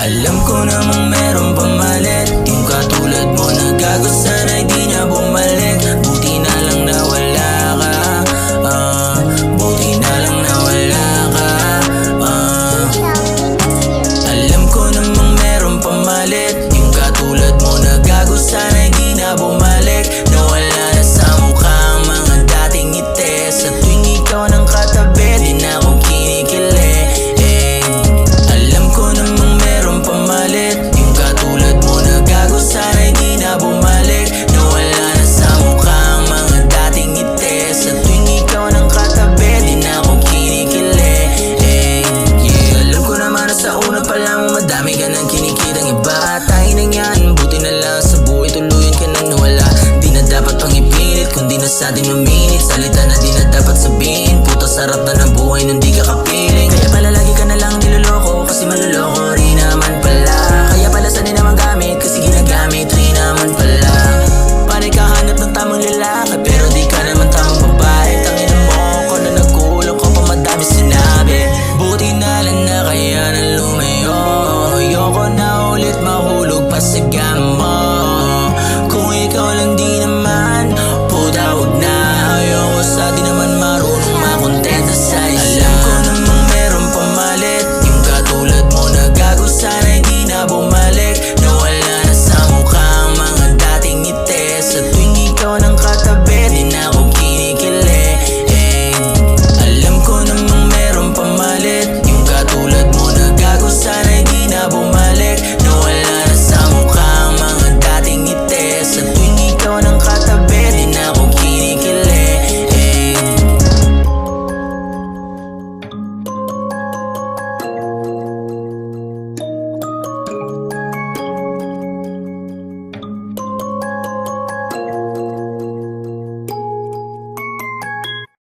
Alam ko namang meron pamalit, yung katulad mo na gago, sana'y di na bumalik. Buti na lang na wala ka, buti na lang na wala ka. Alam ko namang meron pamalit, yung katulad mo na gago, sana'y di na bumalik. Nawala na sa mukha ang mga dating ngiti, sa tuwing ikaw nang katabi, di na akong kinikilig. Alam ko namang meron pamalit, yung katulad mo na gago, sana'y di na bumalik. Nawala na sa mukha ang mga dating ngiti, sa tuwing ikaw nang katabi, di na akong kinikilig. Alam ko naman na sa una pa lang madami ka nang kinikitang iba. Tayo nang yan, buti na lang sa buhay, tuluyan ka nang nawala. Di na dapat pang ipilit, kundi na sa atin uminit. Salita na di na dapat sabihin, puto sarap na ng buhay nung di ka kapiling. Kaya pala lagi ka na lang niloloko, kasi manloloko rin naman pala. Kaya pala sanay naman gamit, kasi ginagamit rin naman pala. Panay ka hanap ng tamang lalaki, pero di ka naman tamang babae. Tangina mo ko na nagkulang ko pa madami sinabi. Buti na lang na kaya na lumayo, ayoko na ulit mahulog pa sa gamit.